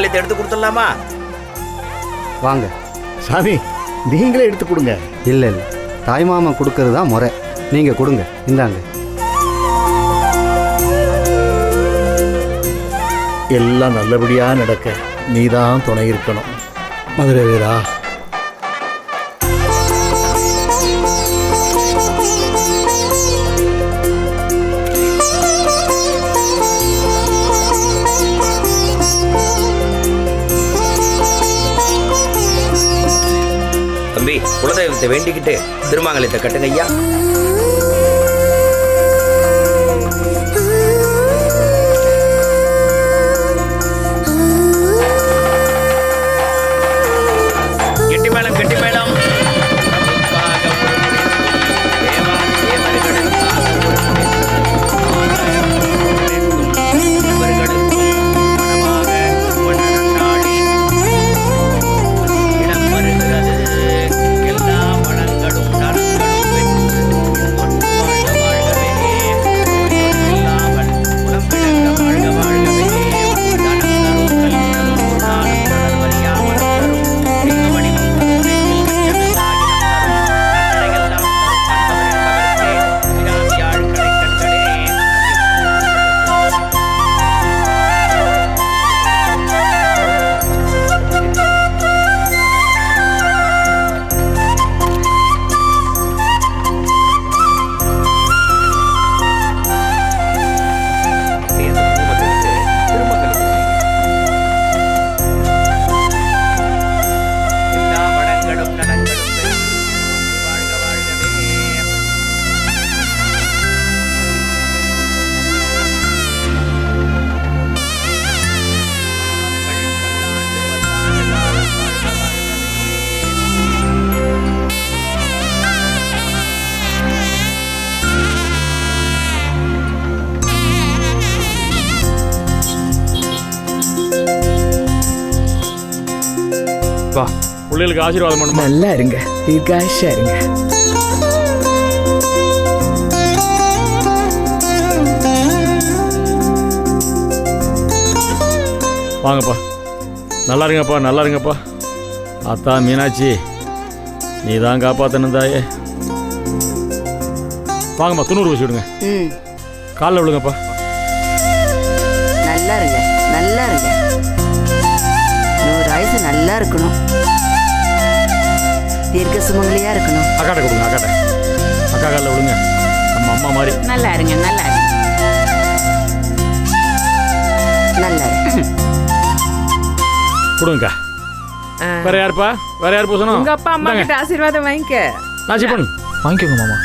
திருமங்கலத்தை எடுத்து கொடுத்துடலாமா? வாங்க சாமி, நீங்களே எடுத்து கொடுங்க. இல்லை இல்லை, தாய்மாமன் கொடுக்கறது தான் முறை. நீங்கள் கொடுங்க, இந்தாங்க. எல்லாம் நல்லபடியா நடக்க நீதான் துணை இருக்கணும் மதுரை வீரா. தம்பி, குலதெய்வத்தை வேண்டிக்கிட்டு திருமங்கலத்தை கட்டுங்க ஐயா. கெட்டி மேளம், கெட்டி மேளம். வா, பிள்ளைகளுக்கு ஆசீர்வாதம் பண்ணுமா. நல்லா இருங்க, தீர்காயுஷா இருங்க. வாங்கப்பா, நல்லா இருங்கப்பா, நல்லா இருங்கப்பா. அத்தா மீனாட்சி, நீ தான் காப்பாற்றணும் தாயே. வாங்கம்மா, 90 வச்சு விடுங்க. காலில் விடுங்கப்பா. நல்லா இருங்க, நல்லா இருங்க. 100 ஆயுசு நல்லா இருக்கணும், தீர்க்க சுமங்கலியா இருக்கணும். அக்காட்ட கொடுங்க, அக்காட்ட. அக்கா காலில் விடுங்க, நம்ம அம்மா மாதிரி. நல்லா இருங்க, நல்லா இருங்க, நல்லா இருங்க. கொடுங்கக்கா. வேற யாருப்பா? வேற யார் பூசணும்? உங்க அப்பா அம்மா கிட்ட ஆசீர்வாதம் வாங்கிக்க. நான் சிப்பன் வாங்கிக்கோங்க மாமா.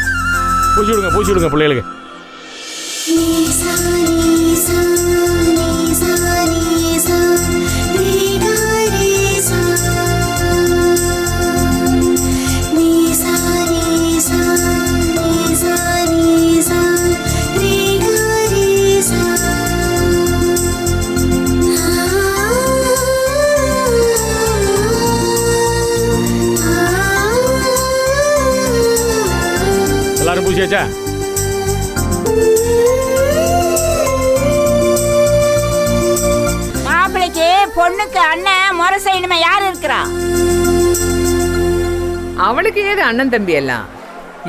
பூச்சி விடுங்க, பூச்சி விடுங்க பிள்ளைகளுக்கு. எல்லாரும் பூசியாச்சா? மாப்பிளைக்கு பொண்ணுக்கு அண்ணன் முறை செய்யணுமே, யாரு இருக்கிறா? அவனுக்கு ஏது அண்ணன் தம்பி எல்லாம்?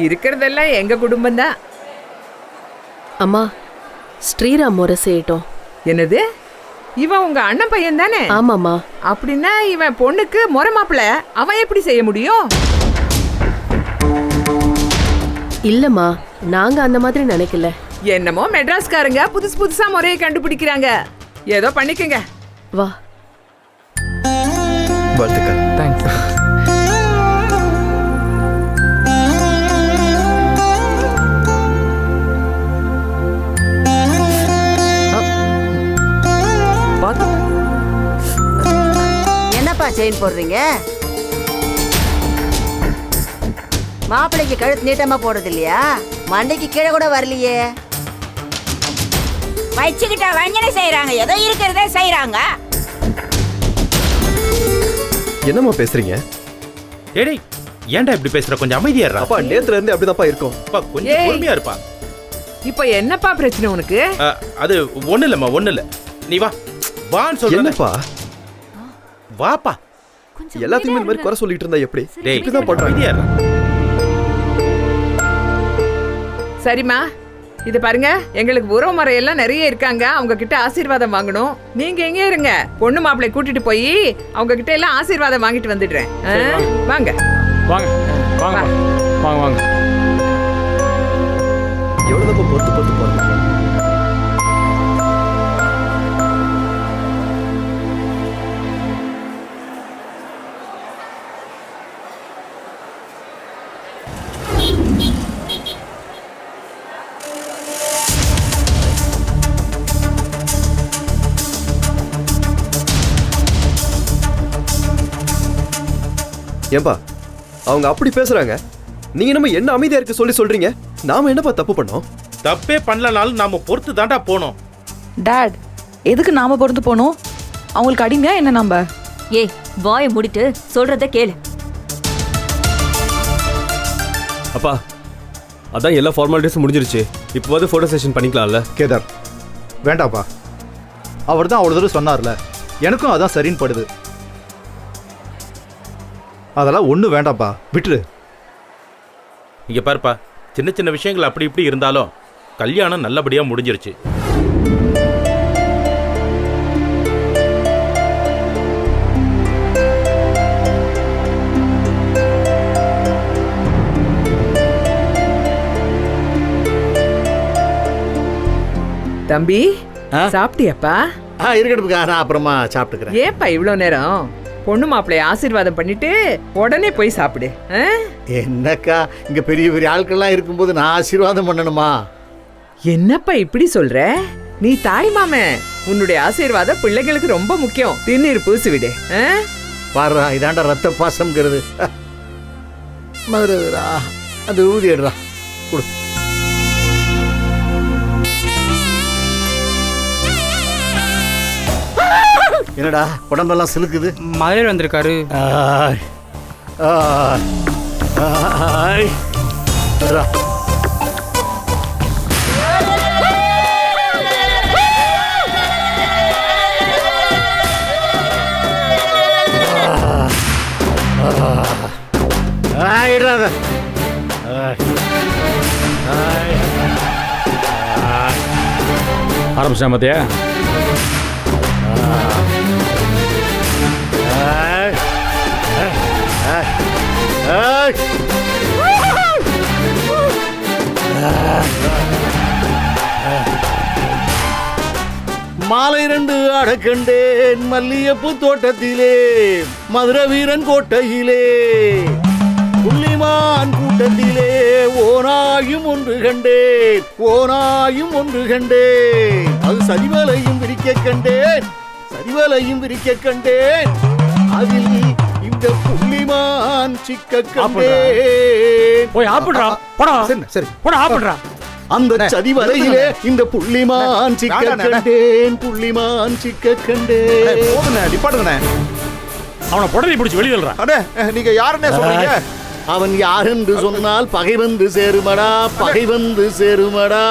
இருக்கிறதெல்லாம் எங்க குடும்பம் தான். அம்மா, ஸ்ரீராம் முறை செய்யட்டும். என்னது? இவன் உங்க அண்ணன் பையன் தானே? ஆமாம்மா. அப்படின்னா இவன் பொண்ணுக்கு முறை மாப்பிள்ள, அவன் எப்படி செய்ய முடியும்? இல்லம்மா, நாங்க அந்த மாதிரி நினைக்கல. என்னமோ மெட்ராஸ்காரங்க புதுசு புதுசா முறையை கண்டுபிடிக்கிறாங்க. ஏதோ பண்ணிக்கங்க. வா. வாழ்த்துக்கள். தேங்க்ஸ். என்னப்பா செயின் போடுறீங்க? மாப்பிள்ளைக்கு கழுத்து நீட்டமா போடுறது இல்லையா? மண்டைக்கு கீழே கூட வரலையே. வச்சுக்கிட்டா வஞ்சனை செய்யறாங்க, ஏதோ இருக்கிறதே செய்யறாங்க. என்னம்மா பேசுறீங்க? ஏடி, ஏன்டா இப்படி பேசுற? கொஞ்சம் அமைதியா இருடா. அப்பா, நேத்துல இருந்து அப்படிதான்ப்பா இருக்கும். கொஞ்சம் பொறுமையா இருப்பா. இப்போ என்னப்பா பிரச்சனை உனக்கு? அது ஒண்ணு இல்லம்மா, ஒண்ணு இல்ல. நீ வா, வான்னு சொல்றேன். என்னப்பா? வாப்பா. எல்லாத்தையுமே இந்த மாதிரி குறை சொல்லிட்டு இருந்தா எப்படி? டேய் இப்படிதான் பண்றாங்க. அமைதியா இரு. சரிம்மா, இது பாருங்க, எங்களுக்கு உறவு முறையெல்லாம் நிறைய இருக்காங்க. அவங்க கிட்ட ஆசீர்வாதம் வாங்கணும். நீங்க எங்க இருங்க, பொண்ணு மாப்பிள்ளை கூட்டிட்டு போய் அவங்க கிட்ட எல்லாம் ஆசீர்வாதம் வாங்கிட்டு வந்துடுறேன். வாங்க வாங்க வாங்க வாங்க வாங்க. எவ்வளவு பொறுத்து பொறுத்து போறீங்க? ஏன்பா அவங்க அப்படி பேசுறாங்க, நீங்க நம்ம என்ன அமைதியா இருக்க சொல்லி சொல்றீங்க? நாம என்னப்பா தப்பு பண்ணோம்? தப்பே பண்ணலனாலும் நாம பொறுத்து தாண்டா போனோம். டாட், எதுக்கு நாம பொறுத்து போனோம்? அவங்களுக்கு அடிங்க என்ன நம்ம? ஏய், வாயை மூடிட்டு சொல்றத கேளு. அப்பா, அதான் எல்லா ஃபார்மாலிட்டிஸும் முடிஞ்சிருச்சு. இப்போவாது ஃபோட்டோ செஷன் பண்ணிக்கலாம்ல? கேதார், வேண்டாப்பா. அவர் தான் அவ்வளோ தூரம் சொன்னார்ல, எனக்கும் அதான் சரின்னு படுது. அதெல்லாம் ஒன்றும் வேண்டாப்பா, விட்டுரு. இங்க பாருப்பா, சின்ன சின்ன விஷயங்கள் அப்படி இப்படி இருந்தாலும் கல்யாணம் நல்லபடியா முடிஞ்சிருச்சு. தம்பி, சாப்பிட்டியாப்பா? இருக்கட்டும்க்கா, நான் அப்புறமா சாப்பிட்டுக்கிறேன். ஏப்பா இவ்வளோ நேரம்? பொண்ணு மாப்பிள்ளைய ஆசீர்வாதம் பண்ணிட்டு உடனே போய் சாப்பிடு. என்னக்கா, இங்க பெரிய பெரிய ஆட்கள்லாம் இருக்கும்போது நான் ஆசீர்வாதம் பண்ணணுமா? என்னப்பா இப்படி சொல்ற? நீ தாய் மாமன், உன்னுடைய ஆசீர்வாதம் பிள்ளைகளுக்கு ரொம்ப முக்கியம். திருநீர் பூசி விடு. பாருடா, இதாண்டா ரத்த பாசம்ங்கிறது. மதுரா, அந்த ஊதி எடுறா, கொடு. என்னடா உடம்பெல்லாம் சிலுக்குது? மதுரை வந்திருக்காரு. ஆரம்பிச்சா மத்தியா? மாலை 2 அடக்கண்டேன் மல்லியப்பூ தோட்டத்திலே, மதுரை வீரன் கோட்டையிலே, புள்ளிமான் கூட்டத்திலே, ஓனாயும் ஒன்று கண்டேன், ஓனாயும் ஒன்று கண்டேன். அது சரிவலையும் விரிக்க கண்டேன், சரிவலையும் விரிக்க கண்டேன். அதில் இந்த புள்ளிமான் சிக்க கண்டேன். போய் ஆப்பிடுறா, போடா. சரி, போடா, ஆப்பிடுறா. அந்த சதிவலையிலே இந்த புள்ளிமான் சிக்க கண்டேன், புள்ளிமான் சிக்க கண்டேன். அவனை புடவை பிடிச்சி வெளியில்றா. நீங்க யாருன்னே சொல்றீங்க? அவன் யார் என்று சொன்னால் பகை வந்து சேருமடா, பகை வந்து சேருமடா.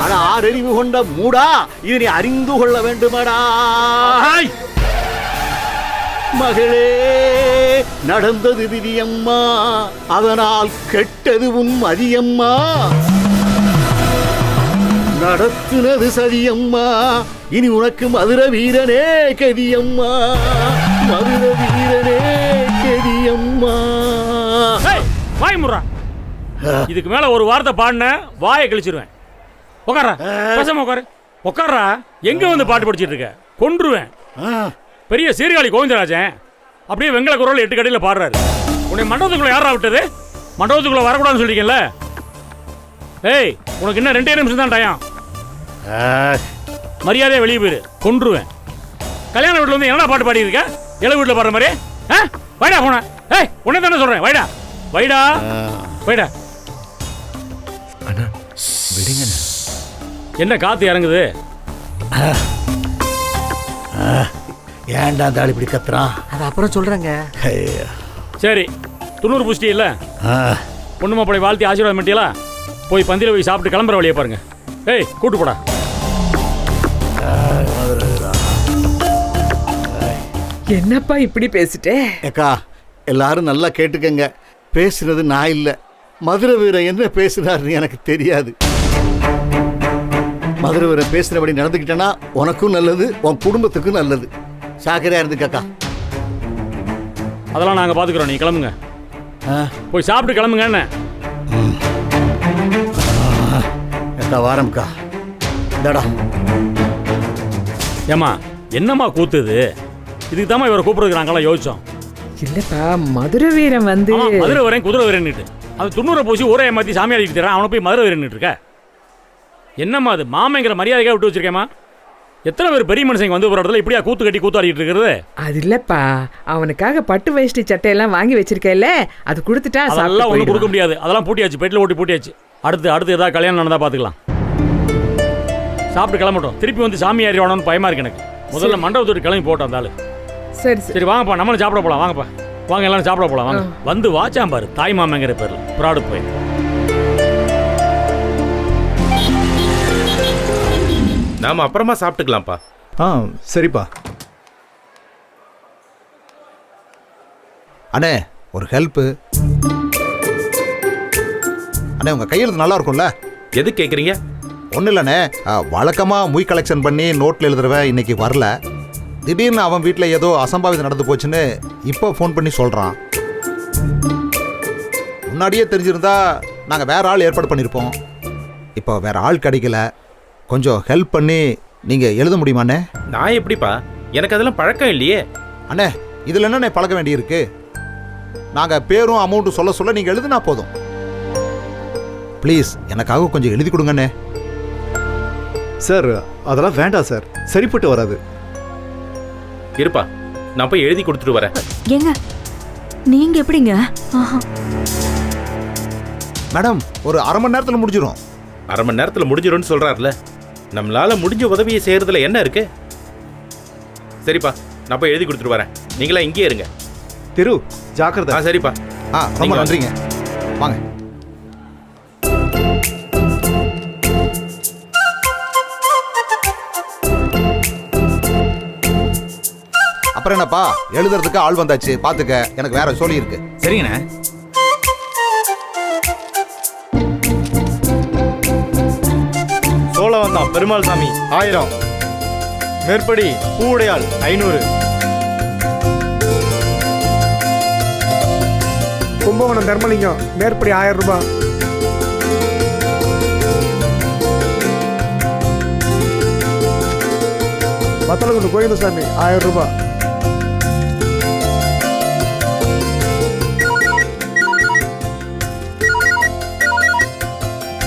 ஆனா ஆறறிவு கொண்ட மூடா, இதனை அறிந்து கொள்ள வேண்டுமடா. மகளே, நடந்தது விதியம்மா, அதனால் கெட்டது உன் மதியம்மா. நடத்துனது சதியம்மா, இனி உனக்கு மதுரை வீரனே கதியம்மா, மதுரை வீரனே கதியம்மா. வாய் முறா, இதுக்கு மேல ஒரு வார்த்தை பாடின வாயை கழிச்சிருவேன். உட்காரா, பசங்க உட்காரு, உட்காரா. எங்க வந்து பாட்டு படிச்சிட்டு இருக்க? கொன்றுவேன். பெரிய சீர்காழி கோவிந்தராஜன் அப்படியே வெங்கல குரல் 8 கடையில் பாடுறாரு. உன்னை மண்டபத்துக்குள்ள யாரா விட்டது? மண்டபத்துக்குள்ள வரக்கூடாதுன்னு சொல்லிருக்கீங்கல்ல? ஏய், உனக்கு இன்னும் 2 நிமிஷம் தான் டயம். மரியாதையா வெளியே போயிரு, கொன்றுவேன். கல்யாண வீட்டில் வந்து என்ன பாட்டு பாடி இருக்க? இளவு வீட்டில் பாடுற மாதிரி. வைடா போன. ஏய், உன்னை தானே சொல்றேன், வைடா வைடா வைடா. என்ன காத்து இறங்குது? ஏன்டா தாள் இப்படி கத்துறான்? அது அப்புறம் சொல்றேங்க. சரி, 90 புஷ்டி இல்லை? பொண்ணு மாப்பிள்ளை வாழ்த்தி ஆசீர்வாதம் பண்ணிட்டீங்களா? போய் பந்தியில் போய் சாப்பிட்டு கிளம்புற வழியை பாருங்க. ஏய் கூட்டு போடா. என்னப்பா இப்படி பேசிட்டே? ஏக்கா எல்லாரும் நல்லா கேட்டுக்கங்க. பேசுனது நான் இல்லை, மதுரை வீரன் என்ன பேசுனாருன்னு எனக்கு தெரியாது. மதுரை வீரன் பேசுனபடி நடந்துக்கிட்டேன்னா உனக்கும் நல்லது, உன் குடும்பத்துக்கும் நல்லது. சாக்கரையா இருந்துக்கா. அதெல்லாம் நாங்கள் பார்த்துக்குறோம், நீ கிளம்புங்க. போய் சாப்பிட்டு கிளம்புங்க. என்ன ஏக்கா வாரம்க்கா. இதாடா. ஏம்மா என்னம்மா கூத்துது? இதுக்கு தாம்மா இவரை கூப்பிடுறதுக்கு நாங்களாம் யோசிச்சோம். இல்லப்பா, மதுரை வீரன் வந்து மதுரை வரேன் குதிரை வரேன்னுட்டு அது 90 பூசி ஊரை ஏமாற்றி சாமியார் தரேன். அவனை போய் மதுரை வரேன்னுட்டு இருக்க. என்னம்மா அது மாமைங்கிற மரியாதைக்காக விட்டு வச்சிருக்கேம்மா? எத்தனை பேர் பெரிய மனுஷங்க வந்து ஒரு இடத்துல இப்படியா கூத்து கட்டி கூத்தாடிட்டு இருக்கிறது? அது இல்லப்பா, அவனுக்காக பட்டு வேஷ்டி சட்டையெல்லாம் வாங்கி வச்சிருக்கேல்ல, அது கொடுத்துட்டா அதெல்லாம் ஒன்றும் கொடுக்க முடியாது. அதெல்லாம் பூட்டியாச்சு, பெட்டில் ஓட்டி பூட்டியாச்சு. அடுத்து ஏதாவது கல்யாணம் நடந்தா பார்த்துக்கலாம். சாப்பிட்டு கிளம்பட்டும். திருப்பி வந்து சாமியார் வாடணும்னு பயமா இருக்கு எனக்கு. முதல்ல மண்டபத்தோடு கிளம்பி போட்டோம் அந்த ஆளு. சரி சரி வாங்கப்பா, நம்மளும் சாப்பிட போகலாம். வாங்கப்பா வாங்க, எல்லாரும் சாப்பிட போகலாம் வாங்க. வந்து வாச்சாம் பாரு, தாய் மாமங்கிற பேரில் ப்ராடு போய். நாம அப்புறமா சாப்பிட்டுக்கலாம்ப்பா. சரிப்பா. அண்ணே ஒரு ஹெல்ப்பு. அண்ணே உங்கள் கையெழுத்து நல்லா இருக்கும்ல? எது கேட்குறீங்க? ஒன்றும் இல்லைண்ணே, வழக்கமாக மொய் கலெக்ஷன் பண்ணி நோட்டில் எழுதுறவன் இன்னைக்கு வரல. திடீர்னு அவன் வீட்டில் ஏதோ அசம்பாவிதம் நடந்து போச்சுன்னு இப்போ ஃபோன் பண்ணி சொல்கிறான். முன்னாடியே தெரிஞ்சிருந்தா நாங்கள் வேற ஆள் ஏற்பாடு பண்ணியிருப்போம். இப்போ வேற ஆள் கிடைக்கல. கொஞ்சம் ஹெல்ப் பண்ணி நீங்கள் எழுத முடியுமாண்ணே? நான் எப்படிப்பா, எனக்கு அதெல்லாம் பழக்கம் இல்லையே. அண்ணே இதில் என்னண்ணே பழக்க வேண்டியிருக்கு? நாங்கள் பேரும் அமௌண்ட்டும் சொல்ல நீங்கள் எழுதுனா போதும். ப்ளீஸ் எனக்காக கொஞ்சம் எழுதி கொடுங்கண்ணே. சார் அதெல்லாம் வேண்டாம் சார், சரிப்பட்டு வராது. இருப்பா, நான் போய் எழுதி கொடுத்துட்டு வரேன். ஏங்க நீங்க எப்படிங்க? மேடம் ஒரு அரை மணி நேரத்தில் முடிஞ்சிடும். அரை மணி நேரத்தில் முடிஞ்சிடும்னு சொல்றாருல, நம்மளால முடிஞ்ச உதவியை செய்யறதுல என்ன இருக்கு? சரிப்பா, நான் போய் எழுதி கொடுத்துட்டு வரேன். நீங்களா இங்கே இருங்க. திரு ஜாக்கிரதை. சரிப்பா. ரொம்ப நன்றிங்க. வாங்க. அப்புறம் என்னப்பா, எழுதுறதுக்கு ஆள் வந்தாச்சு, பாத்துக்க. எனக்கு வேற சொல்லி இருக்கு. சரிங்கண்ணே. சோழவந்தான் பெருமாள் சாமி 1000, மேற்படி பூவுடையாள் 500, கும்பகோணம் தர்மலிங்கம் மேற்படி 1000 ரூபாய், மத்தளகுண்டு கோவிந்தசாமி 1000 ரூபாய்.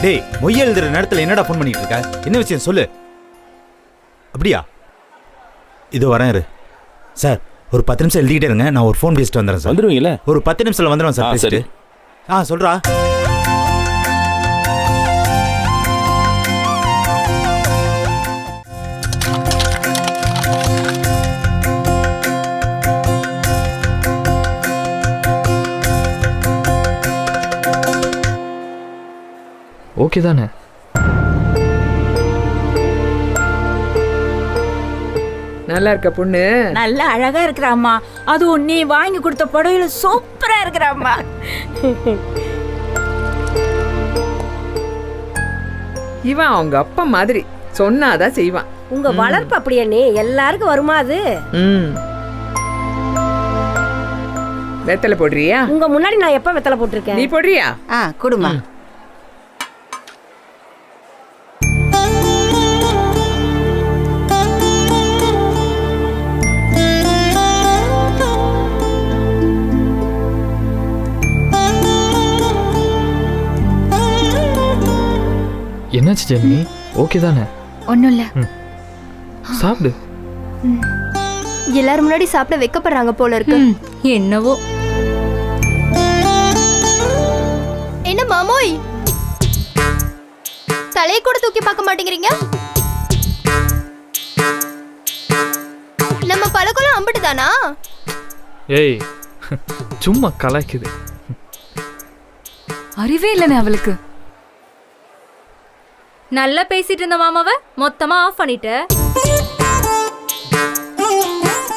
டேய் மொய் எழுதுற நேரத்தில் என்னடா ஃபோன் பண்ணிட்டு இருக்க? என்ன விஷயம் சொல்லு. அப்படியா? இது வரேன் இரு. சார் ஒரு 10 நிமிஷம் எழுதிக்கிட்டே இருங்க, நான் ஒரு ஃபோன் பேசிட்டு வந்துடுறேன் சார். வந்துடுவீங்களே? ஒரு 10 நிமிஷத்தில் வந்துடுவேன் சார். பேசிட்டு சொல்றா. ஓகே தானே? நல்லா இருக்க பொண்ணு, நல்ல அழகா இருக்கிறாம்மா. அதுவும் நீ வாங்கி கொடுத்த புடவையில சூப்பரா இருக்கிறாம்மா. இவன் அவங்க அப்பா மாதிரி சொன்னாதான் செய்வான். உங்க வளர்ப்பு அப்படியே நீ எல்லாருக்கும் வருமா அது? வெத்தலை போடுறியா? உங்க முன்னாடி நான் எப்ப வெத்தலை போட்டிருக்கேன்? நீ போடுறியா? கொடுமா. என்னாச்சு ஜென்மி? ஓகே தானே? ஒன்றும் இல்லை. சாப்பிடு. எல்லாரும் முன்னாடி சாப்பிட வைக்கப்படுறாங்க போல இருக்கு. என்னவோ. என்ன மாமோய், தலையை கூட தூக்கி பார்க்க மாட்டேங்கிறீங்க? நம்ம பழக்கம் அம்பிட்டு தானா? ஏய் சும்மா கலாய்க்குது. அறிவே இல்லைண்ணே அவளுக்கு. நல்லா பேசிட்டு இருந்த மாமாவை மொத்தமா ஆஃப் பண்ணிட்ட.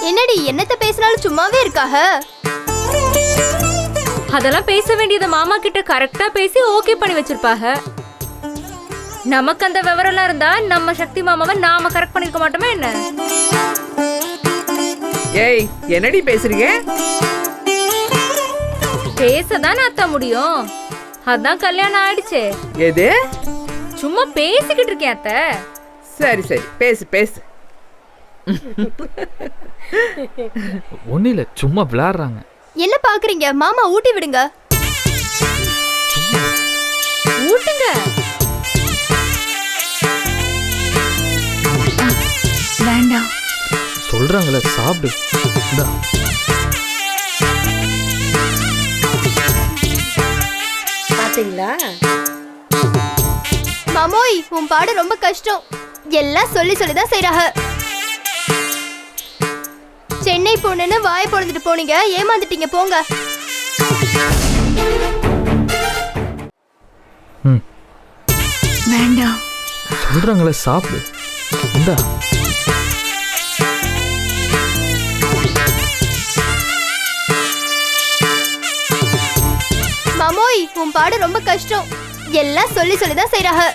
என்னடி என்னத்த பேசினாலும் சும்மாவே இருக்காக? அதெல்லாம் பேச வேண்டியது மாமா கிட்ட கரெக்டா பேசி ஓகே பண்ணி வச்சிருப்பாங்க. நமக்கு அந்த விவரம்லாம் இருந்தா நம்ம சக்தி மாமாவை நாம கரெக்ட் பண்ணிருக்க மாட்டோமே என்ன? ஏய் என்னடி பேசுறீங்க? பேசதான் அத்த முடியும். அதான் கல்யாணம் ஆயிடுச்சே. எது? சும்மா பேசிக்கிட்டு இருக்கேன் அத்த. சரி சரி பேசு பேசு. ஒன்னும் இல்ல, சும்மா விளையாடுறாங்க. என்ன பாக்குறீங்க? மாமா ஊட்டி விடுங்க. ஊட்டுங்க. வேண்டாம். சொல்றாங்களே சாப்பிடு. இந்தா. பாத்தீங்களா? மாமோய் உன் பாடு ரொம்ப கஷ்டம். எல்லாம் சொல்லி சொல்லிதான் செய்றாங்க. சென்னை பொண்ணுன்னு வாயை பொழுதுட்டு போனீங்க, ஏமாந்துட்டீங்க போங்க. வேண்டாம். சொல்றாங்களே சாப்பிடு. இந்தா. மாமோய் உன் பாடு ரொம்ப கஷ்டம். எல்லாம் சொல்லி சொல்லிதான் செய்றாங்க.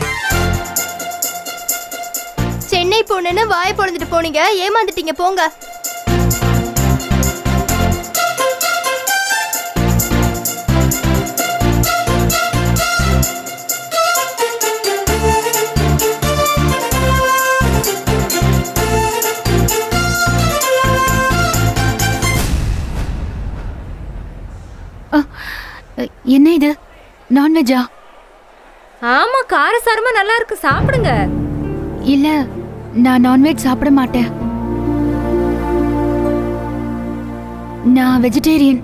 சென்னை பொண்ணுன்னு வாயை பொழுதுட்டு போனீங்க, ஏமாந்துட்டீங்க போங்க. என்ன இது? நான்வெஜ்ஜா? ஆமா, காரசாரமா நல்லா இருக்கு, சாப்பிடுங்க. இல்ல, நான் நான்வெஜ் சாப்பிட மாட்டேன். நான் வெஜிடேரியன்.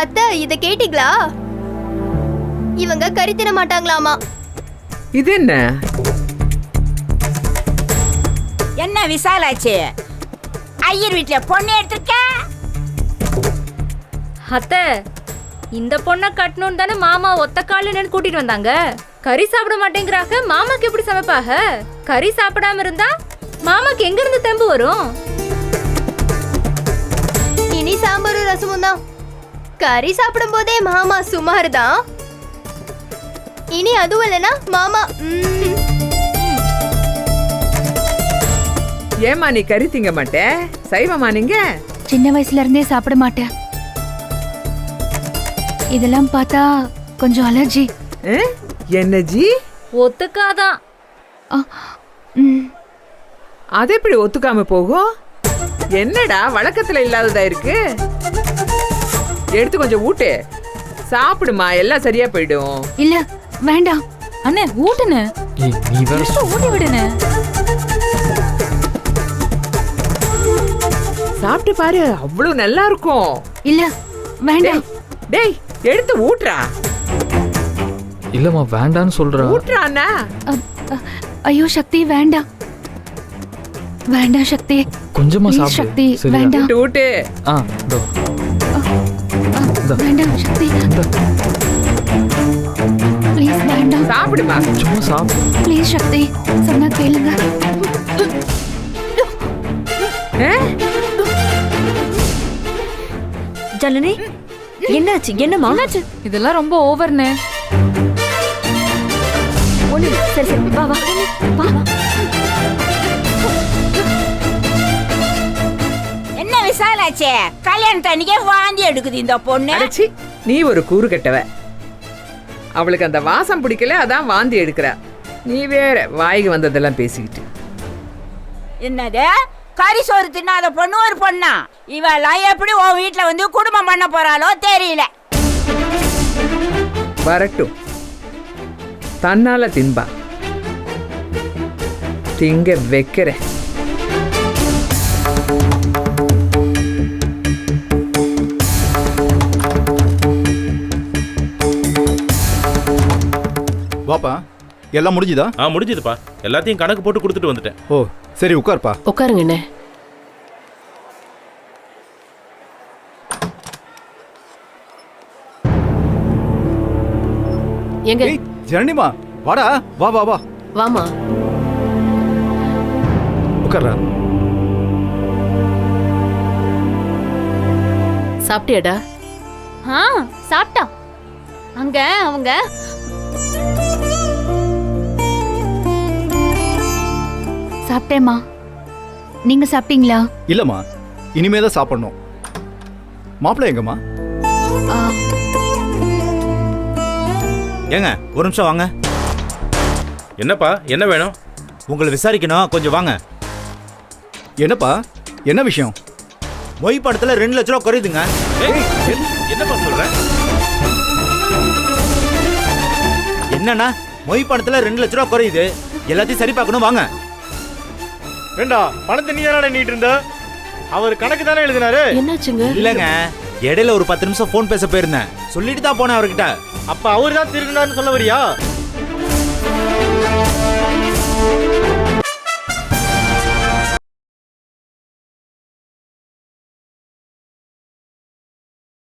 அத்தை இத கேட்டீங்களா? இவங்க கறி தின மாட்டாங்களாமா. இது என்ன? என்ன விசாலாச்சு? ஐயர் வீட்டுல பொண்ணு எடுத்துக்க. அத்தை, இந்த பொண்ணை கட்டணும்னு தானே மாமா ஒத்த கால நின்னு கூட்டிட்டு வந்தாங்க. கறி சாப்பிட மாட்டேங்கிறாங்க, மாமாக்கு எப்படி சமைப்பாக? கறி சாப்பிடாம இருந்தா மாமாக்கு எங்க இருந்து தெம்பு வரும்? இனி சாம்பாரும் ரசமும் தான். கறி சாப்பிடும் போதே மாமா சுமார் தான். இனி அதுவும் இல்லைன்னா மாமா. ஏமா நீ கறி திங்க மாட்டே? சைவமா நீங்க? சின்ன வயசுல இருந்தே சாப்பிட மாட்டேன். இதெல்லாம் பார்த்தா கொஞ்சம் அலர்ஜி. என்ன ஜி? ஒத்துக்காதான். அது எப்படி ஒத்துக்காம போகும்? என்னடா வழக்கத்துல இல்லாததா இருக்கு? எடுத்து கொஞ்சம் ஊட்டு, சாப்பிடுமா, எல்லாம் சரியா போயிடும். இல்ல வேண்டாம். அண்ணே ஊட்டுன. நீ வேற ஊட்டி விடுன. சாப்பிட்டு பாரு, அவ்வளவு நல்லா இருக்கும். இல்ல வேண்டாம். டேய் எடுத்து ஊட்றா. இல்லம்மா வேண்டான்னு சொல்றா. ஊட்றா அண்ணா. ஐயோ சக்தி வேண்டாம். வேண்டாம் சக்தி. கொஞ்சமா Please, சாப்பிடு. சக்தி சரியா? வேண்டாம். ஊட்டு. இதோ. வேண்டாம் சக்தி. ப்ளீஸ் வேண்டாம். சாப்பிடுமா. சும்மா சாப்பிடு. ப்ளீஸ் சக்தி, சொன்னா கேளுங்க. ஜனனி என்னாச்சு? என்னமா? இதெல்லாம் ரொம்ப ஓவர்னே. ஒண்ணு சரி சரி வா வா வா. என்ன விசாலாச்சே? கல்யாணத்து அன்னைக்கே வாந்தி எடுக்குது இந்த பொண்ணு. அடச்சி, நீ ஒரு கூறு கட்டவ. அவளுக்கு அந்த வாசம் பிடிக்கல, அதான் வாந்தி எடுக்கிறா. நீ வேற வாய்க்கு வந்ததெல்லாம் பேசிக்கிட்டு. என்னது? கறி சோறு தின்னாத பொண்ணு ஒரு பொண்ணா? இவெல்லாம் எப்படி உன் வீட்டுல வந்து குடும்பம் பண்ண போறாளோ தெரியல. வரட்டும், தன்னால தின்பா. திங்க வைக்கிற. வாப்பா, எல்லாம் முடிஞ்சுதா? முடிஞ்சுதுப்பா. எல்லாத்தையும் கணக்கு போட்டு கொடுத்துட்டு வந்துட்டேன். ஓ சரி, உட்காருப்பா. உட்காருங்க அண்ணே. எங்க ஜனனிமா வாடா, வா வா வா. வாமா. உட்கார்றா. சாப்பிட்டியாடா? சாப்பிட்டா. அங்க அவங்க சாப்பிட்டேம்மா. நீங்க சாப்பிட்டீங்களா? இல்லம்மா, இனிமே தான் சாப்பிடணும். மாப்பிள்ளை எங்கம்மா? ஏங்க ஒரு நிமிஷம் வாங்க. என்னப்பா, என்ன வேணும்? உங்களை விசாரிக்கணும், கொஞ்சம் வாங்க. என்னப்பா, என்ன விஷயம்? மொய் படத்துல 2 லட்ச ரூபா குறையுதுங்க. என்னப்பா சொல்ற? என்னன்னா மொய் படத்துல 2 லட்ச ரூபா குறையுது, எல்லாத்தையும் சரி பார்க்கணும், வாங்க. ஏண்டா பணத்தை நீ தானே நீட்டு இருந்த? அவர் கணக்கு தானே எழுதினாரு. என்னாச்சுங்க? இல்லங்க, இடையில ஒரு 10 நிமிஷம் போன் பேச போயிருந்தேன், சொல்லிட்டு தான் போனேன் அவர்கிட்ட. அப்ப அவர் தான் திருடினார்னு சொல்ல வரியா?